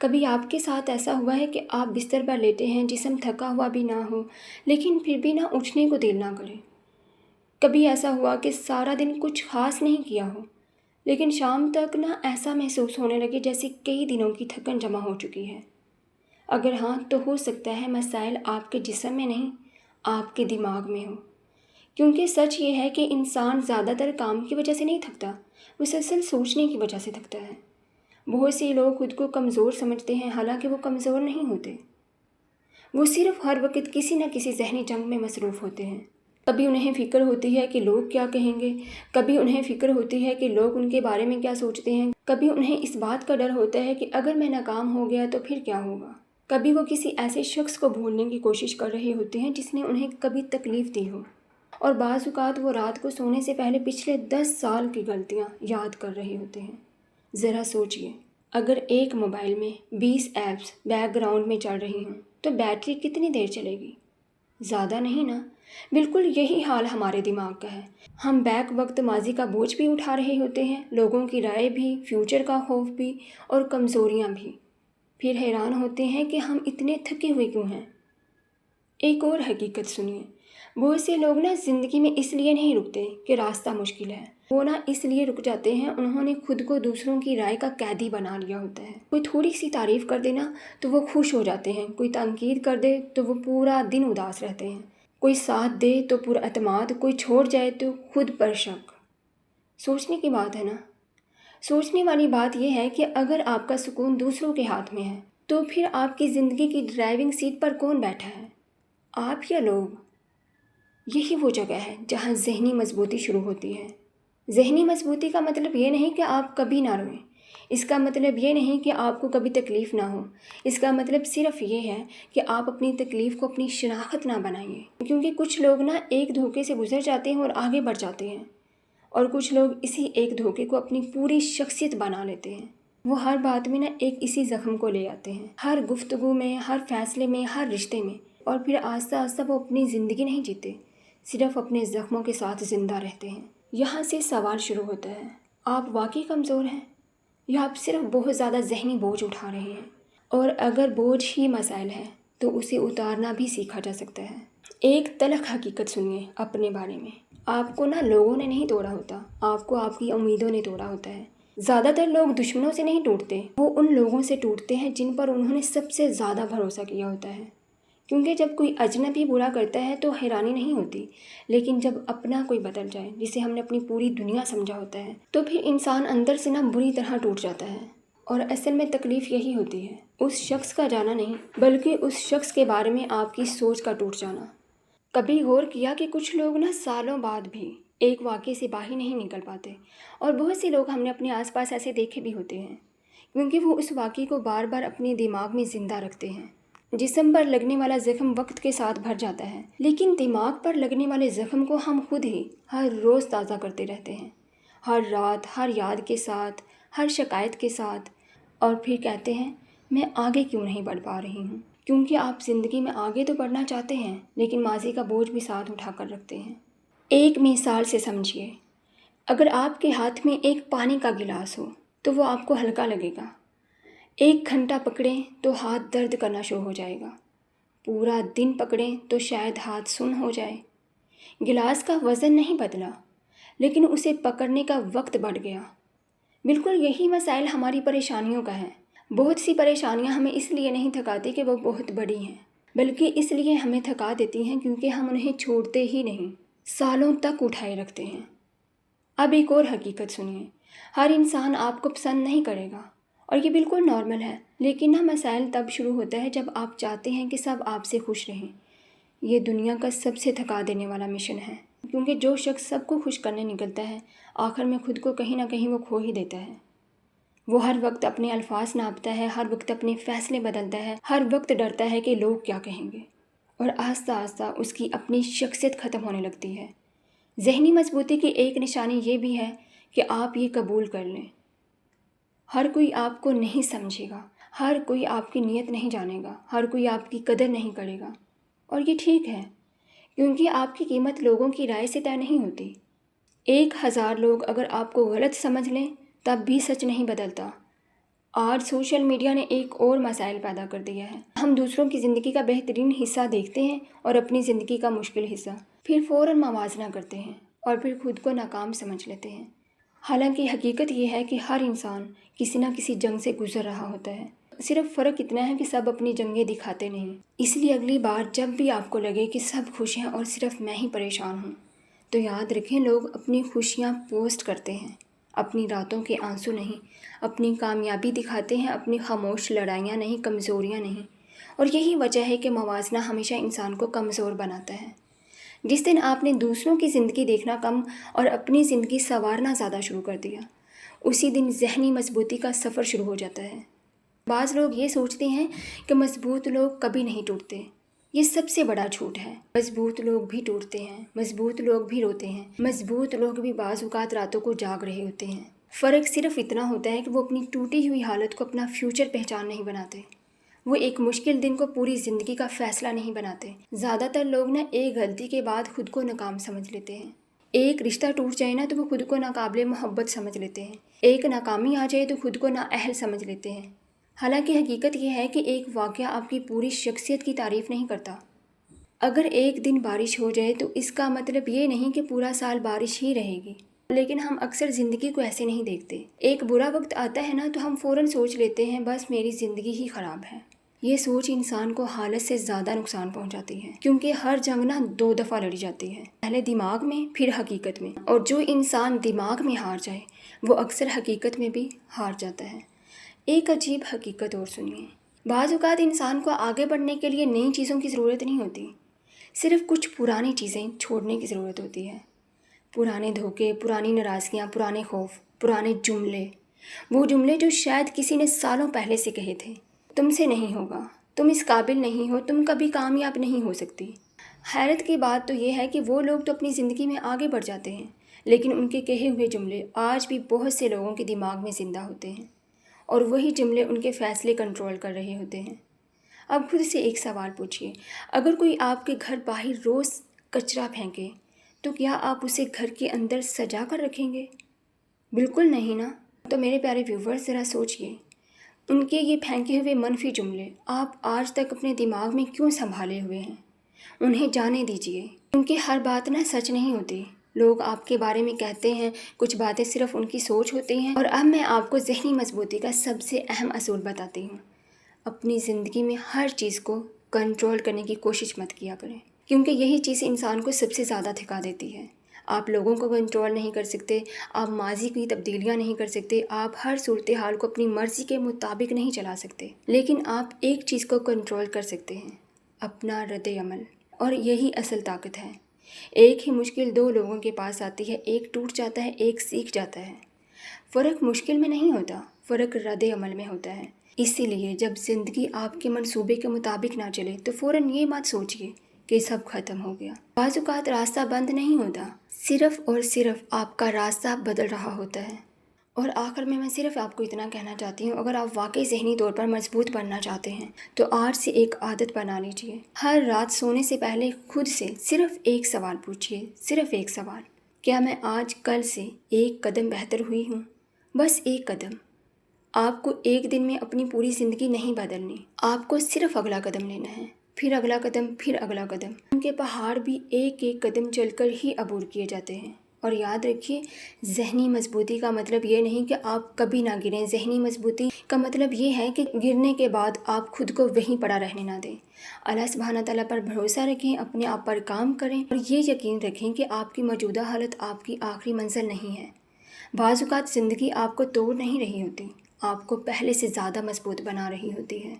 کبھی آپ کے ساتھ ایسا ہوا ہے کہ آپ بستر پر لیٹے ہیں، جسم تھکا ہوا بھی نہ ہو لیکن پھر بھی نہ اٹھنے کو دل نہ کرے؟ کبھی ایسا ہوا کہ سارا دن کچھ خاص نہیں کیا ہو لیکن شام تک نہ ایسا محسوس ہونے لگے جیسے کئی دنوں کی تھکن جمع ہو چکی ہے؟ اگر ہاں تو ہو سکتا ہے مسائل آپ کے جسم میں نہیں، آپ کے دماغ میں ہو، کیونکہ سچ یہ ہے کہ انسان زیادہ تر کام کی وجہ سے نہیں تھکتا، مسلسل سوچنے کی وجہ سے تھکتا ہے۔ بہت سے لوگ خود کو کمزور سمجھتے ہیں، حالانکہ وہ کمزور نہیں ہوتے، وہ صرف ہر وقت کسی نہ کسی ذہنی جنگ میں مصروف ہوتے ہیں۔ کبھی انہیں فکر ہوتی ہے کہ لوگ کیا کہیں گے، کبھی انہیں فکر ہوتی ہے کہ لوگ ان کے بارے میں کیا سوچتے ہیں، کبھی انہیں اس بات کا ڈر ہوتا ہے کہ اگر میں ناکام ہو گیا تو پھر کیا ہوگا۔ کبھی وہ کسی ایسے شخص کو بھولنے کی کوشش کر رہے ہوتے ہیں جس نے انہیں کبھی تکلیف دی ہو، اور بعض اوقات وہ رات کو سونے سے پہلے پچھلے 10 سال کی غلطیاں یاد کر رہے ہوتے ہیں۔ ذرا سوچئے، اگر ایک موبائل میں 20 ایپس بیک گراؤنڈ میں چل رہی ہوں تو بیٹری کتنی دیر چلے گی؟ زیادہ نہیں نا؟ بالکل یہی حال ہمارے دماغ کا ہے۔ ہم بیک وقت ماضی کا بوجھ بھی اٹھا رہے ہوتے ہیں، لوگوں کی رائے بھی، فیوچر کا خوف بھی، اور کمزوریاں بھی۔ پھر حیران ہوتے ہیں کہ ہم اتنے تھکے ہوئے کیوں ہیں۔ ایک اور حقیقت سنیے، بہت سے لوگ زندگی میں اس لیے نہیں رکتے کہ راستہ مشکل ہے، وہ اس لیے رک جاتے ہیں انہوں نے خود کو دوسروں کی رائے کا قیدی بنا لیا ہوتا ہے۔ کوئی تھوڑی سی تعریف کر دینا تو وہ خوش ہو جاتے ہیں، کوئی تنقید کر دے تو وہ پورا دن اداس رہتے ہیں، کوئی ساتھ دے تو پر اعتماد، کوئی چھوڑ جائے تو خود پر شک۔ سوچنے کی بات ہے نا؟ سوچنے والی بات یہ ہے کہ اگر آپ کا سکون دوسروں کے ہاتھ میں ہے تو پھر آپ کی زندگی کی ڈرائیونگ سیٹ پر کون بیٹھا ہے، آپ یا لوگ؟ یہی وہ جگہ ہے جہاں ذہنی مضبوطی شروع ہوتی ہے۔ ذہنی مضبوطی کا مطلب یہ نہیں کہ آپ کبھی نہ روئیں، اس کا مطلب یہ نہیں کہ آپ کو کبھی تکلیف نہ ہو، اس کا مطلب صرف یہ ہے کہ آپ اپنی تکلیف کو اپنی شناخت نہ بنائیں، کیونکہ کچھ لوگ ایک دھوکے سے گزر جاتے ہیں اور آگے بڑھ جاتے ہیں، اور کچھ لوگ اسی ایک دھوکے کو اپنی پوری شخصیت بنا لیتے ہیں۔ وہ ہر بات میں ایک اسی زخم کو لے آتے ہیں، ہر گفتگو میں، ہر فیصلے میں، ہر رشتے میں، اور پھر آہستہ آہستہ وہ اپنی زندگی نہیں جیتے، صرف اپنے زخموں کے ساتھ زندہ رہتے ہیں۔ یہاں سے سوال شروع ہوتا ہے، آپ واقعی کمزور ہیں یا آپ صرف بہت زیادہ ذہنی بوجھ اٹھا رہے ہیں؟ اور اگر بوجھ ہی مسائل ہے تو اسے اتارنا بھی سیکھا جا سکتا ہے۔ ایک تلخ حقیقت سنیے اپنے بارے میں، آپ کو لوگوں نے نہیں توڑا ہوتا، آپ کو آپ کی امیدوں نے توڑا ہوتا ہے۔ زیادہ تر لوگ دشمنوں سے نہیں ٹوٹتے، وہ ان لوگوں سے ٹوٹتے ہیں جن پر انہوں نے سب سے زیادہ بھروسہ کیا ہوتا ہے۔ کیونکہ جب کوئی اجنبی برا کرتا ہے تو حیرانی نہیں ہوتی، لیکن جب اپنا کوئی بدل جائے جسے ہم نے اپنی پوری دنیا سمجھا ہوتا ہے تو پھر انسان اندر سے بری طرح ٹوٹ جاتا ہے۔ اور اصل میں تکلیف یہی ہوتی ہے، اس شخص کا جانا نہیں، بلکہ اس شخص کے بارے میں آپ کی سوچ کا ٹوٹ جانا۔ کبھی غور کیا کہ کچھ لوگ سالوں بعد بھی ایک واقعے سے باہر نہیں نکل پاتے، اور بہت سے لوگ ہم نے اپنے آس پاس ایسے دیکھے بھی ہوتے ہیں، کیونکہ وہ اس واقعے کو بار بار اپنے دماغ میں زندہ رکھتے ہیں۔ جسم پر لگنے والا زخم وقت کے ساتھ بھر جاتا ہے، لیکن دماغ پر لگنے والے زخم کو ہم خود ہی ہر روز تازہ کرتے رہتے ہیں، ہر رات، ہر یاد کے ساتھ، ہر شکایت کے ساتھ، اور پھر کہتے ہیں میں آگے کیوں نہیں بڑھ پا رہی ہوں؟ کیونکہ آپ زندگی میں آگے تو بڑھنا چاہتے ہیں لیکن ماضی کا بوجھ بھی ساتھ اٹھا کر رکھتے ہیں۔ ایک مثال سے سمجھیے، اگر آپ کے ہاتھ میں ایک پانی کا گلاس ہو تو وہ آپ کو ہلکا لگے گا، 1 گھنٹہ پکڑیں تو ہاتھ درد کرنا شروع ہو جائے گا، پورا دن پکڑیں تو شاید ہاتھ سن ہو جائے۔ گلاس کا وزن نہیں بدلا لیکن اسے پکڑنے کا وقت بڑھ گیا۔ بالکل یہی مسائل ہماری پریشانیوں کا ہے۔ بہت سی پریشانیاں ہمیں اس لیے نہیں تھکاتی کہ وہ بہت بڑی ہیں، بلکہ اس لیے ہمیں تھکا دیتی ہیں کیونکہ ہم انہیں چھوڑتے ہی نہیں، سالوں تک اٹھائے رکھتے ہیں۔ اب ایک اور حقیقت سنیے، ہر انسان آپ کو پسند نہیں کرے گا، اور یہ بالکل نارمل ہے، لیکن مسائل تب شروع ہوتا ہے جب آپ چاہتے ہیں کہ سب آپ سے خوش رہیں۔ یہ دنیا کا سب سے تھکا دینے والا مشن ہے، کیونکہ جو شخص سب کو خوش کرنے نکلتا ہے آخر میں خود کو کہیں نہ کہیں وہ کھو ہی دیتا ہے۔ وہ ہر وقت اپنے الفاظ ناپتا ہے، ہر وقت اپنے فیصلے بدلتا ہے، ہر وقت ڈرتا ہے کہ لوگ کیا کہیں گے، اور آہستہ آہستہ اس کی اپنی شخصیت ختم ہونے لگتی ہے۔ ذہنی مضبوطی کی ایک نشانی یہ بھی ہے کہ آپ یہ قبول کر لیں، ہر کوئی آپ کو نہیں سمجھے گا، ہر کوئی آپ کی نیت نہیں جانے گا، ہر کوئی آپ کی قدر نہیں کرے گا، اور یہ ٹھیک ہے، کیونکہ آپ کی قیمت لوگوں کی رائے سے طے نہیں ہوتی۔ 1000 لوگ اگر آپ کو غلط سمجھ لیں تب بھی سچ نہیں بدلتا، آج سوشل میڈیا نے ایک اور مسائل پیدا کر دیا ہے۔ ہم دوسروں کی زندگی کا بہترین حصہ دیکھتے ہیں اور اپنی زندگی کا مشکل حصہ، پھر فوراً موازنہ کرتے ہیں اور پھر خود کو ناکام سمجھ لیتے ہیں۔ حالانکہ حقیقت یہ ہے کہ ہر انسان کسی نہ کسی جنگ سے گزر رہا ہوتا ہے، صرف فرق اتنا ہے کہ سب اپنی جنگیں دکھاتے نہیں۔ اس لیے اگلی بار جب بھی آپ کو لگے کہ سب خوش ہیں اور صرف میں ہی پریشان ہوں، تو یاد رکھیں لوگ اپنی خوشیاں پوسٹ کرتے ہیں، اپنی راتوں کے آنسو نہیں، اپنی کامیابی دکھاتے ہیں، اپنی خاموش لڑائیاں نہیں، کمزوریاں نہیں۔ اور یہی وجہ ہے کہ موازنہ ہمیشہ انسان کو کمزور بناتا ہے۔ جس دن آپ نے دوسروں کی زندگی دیکھنا کم اور اپنی زندگی سنوارنا زیادہ شروع کر دیا، اسی دن ذہنی مضبوطی کا سفر شروع ہو جاتا ہے۔ بعض لوگ یہ سوچتے ہیں کہ مضبوط لوگ کبھی نہیں ٹوٹتے۔ یہ سب سے بڑا جھوٹ ہے۔ مضبوط لوگ بھی ٹوٹتے ہیں، مضبوط لوگ بھی روتے ہیں، مضبوط لوگ بھی بعض اوقات راتوں کو جاگ رہے ہوتے ہیں۔ فرق صرف اتنا ہوتا ہے کہ وہ اپنی ٹوٹی ہوئی حالت کو اپنا فیوچر پہچان نہیں بناتے۔ وہ ایک مشکل دن کو پوری زندگی کا فیصلہ نہیں بناتے۔ زیادہ تر لوگ ایک غلطی کے بعد خود کو ناکام سمجھ لیتے ہیں۔ ایک رشتہ ٹوٹ جائے تو وہ خود کو ناقابل محبت سمجھ لیتے ہیں۔ ایک ناکامی آ جائے تو خود کو نااہل سمجھ لیتے ہیں۔ حالانکہ حقیقت یہ ہے کہ ایک واقعہ آپ کی پوری شخصیت کی تعریف نہیں کرتا۔ اگر ایک دن بارش ہو جائے تو اس کا مطلب یہ نہیں کہ پورا سال بارش ہی رہے گی، لیکن ہم اکثر زندگی کو ایسے نہیں دیکھتے۔ ایک برا وقت آتا ہے تو ہم فوراً سوچ لیتے ہیں بس میری زندگی ہی خراب ہے۔ یہ سوچ انسان کو حالت سے زیادہ نقصان پہنچاتی ہے، کیونکہ ہر جنگ 2 دفعہ لڑی جاتی ہے، پہلے دماغ میں پھر حقیقت میں، اور جو انسان دماغ میں ہار جائے وہ اکثر حقیقت میں بھی ہار جاتا ہے۔ ایک عجیب حقیقت اور سنیے، بعض اوقات انسان کو آگے بڑھنے کے لیے نئی چیزوں کی ضرورت نہیں ہوتی، صرف کچھ پرانی چیزیں چھوڑنے کی ضرورت ہوتی ہے۔ پرانے دھوکے، پرانی ناراضگیاں، پرانے خوف، پرانے جملے، وہ جملے جو شاید کسی نے سالوں پہلے سے کہے تھے۔ تم سے نہیں ہوگا، تم اس قابل نہیں ہو، تم کبھی کامیاب نہیں ہو سکتی۔ حیرت کی بات تو یہ ہے کہ وہ لوگ تو اپنی زندگی میں آگے بڑھ جاتے ہیں، لیکن ان کے کہے ہوئے جملے آج بھی بہت سے لوگوں کے دماغ میں زندہ ہوتے ہیں، اور وہی جملے ان کے فیصلے کنٹرول کر رہے ہوتے ہیں۔ اب خود سے ایک سوال پوچھیے، اگر کوئی آپ کے گھر باہر روز کچرا پھینکے تو کیا آپ اسے گھر کے اندر سجا کر رکھیں گے؟ بالکل نہیں نا۔ تو میرے پیارے ویورز، ذرا سوچئے، ان کے یہ پھینکے ہوئے منفی جملے آپ آج تک اپنے دماغ میں کیوں سنبھالے ہوئے ہیں؟ انہیں جانے دیجئے، کیونکہ ہر بات سچ نہیں ہوتی۔ لوگ آپ کے بارے میں کہتے ہیں، کچھ باتیں صرف ان کی سوچ ہوتی ہیں۔ اور اب میں آپ کو ذہنی مضبوطی کا سب سے اہم اصول بتاتی ہوں۔ اپنی زندگی میں ہر چیز کو کنٹرول کرنے کی کوشش مت کیا کریں، کیونکہ یہی چیز انسان کو سب سے زیادہ تھکا دیتی ہے۔ آپ لوگوں کو کنٹرول نہیں کر سکتے، آپ ماضی کی تبدیلیاں نہیں کر سکتے، آپ ہر صورتحال کو اپنی مرضی کے مطابق نہیں چلا سکتے، لیکن آپ ایک چیز کو کنٹرول کر سکتے ہیں، اپنا رد عمل، اور یہی اصل طاقت ہے۔ ایک ہی مشکل 2 لوگوں کے پاس آتی ہے، ایک ٹوٹ جاتا ہے، ایک سیکھ جاتا ہے۔ فرق مشکل میں نہیں ہوتا، فرق رد عمل میں ہوتا ہے۔ اسی لیے جب زندگی آپ کے منصوبے کے مطابق نہ چلے تو فوراً یہ مت سوچئے کہ سب ختم ہو گیا۔ بعض اوقات راستہ بند نہیں ہوتا، صرف اور صرف آپ کا راستہ بدل رہا ہوتا ہے۔ اور آخر میں صرف آپ کو اتنا کہنا چاہتی ہوں، اگر آپ واقعی ذہنی طور پر مضبوط بننا چاہتے ہیں تو آج سے ایک عادت بنا لیجئے۔ ہر رات سونے سے پہلے خود سے صرف ایک سوال پوچھئے، صرف ایک سوال، کیا میں آج کل سے ایک قدم بہتر ہوئی ہوں؟ بس ایک قدم۔ آپ کو ایک دن میں اپنی پوری زندگی نہیں بدلنی، آپ کو صرف اگلا قدم لینا ہے، پھر اگلا قدم، پھر اگلا قدم۔ ان کے پہاڑ بھی ایک ایک قدم چل کر ہی عبور کیے جاتے ہیں۔ اور یاد رکھیے، ذہنی مضبوطی کا مطلب یہ نہیں کہ آپ کبھی نہ گریں، ذہنی مضبوطی کا مطلب یہ ہے کہ گرنے کے بعد آپ خود کو وہیں پڑا رہنے نہ دیں۔ اللہ سبحانہ تعالیٰ پر بھروسہ رکھیں، اپنے آپ پر کام کریں، اور یہ یقین رکھیں کہ آپ کی موجودہ حالت آپ کی آخری منزل نہیں ہے۔ بعض اوقات زندگی آپ کو توڑ نہیں رہی ہوتی، آپ کو پہلے سے زیادہ مضبوط بنا رہی ہوتی ہے۔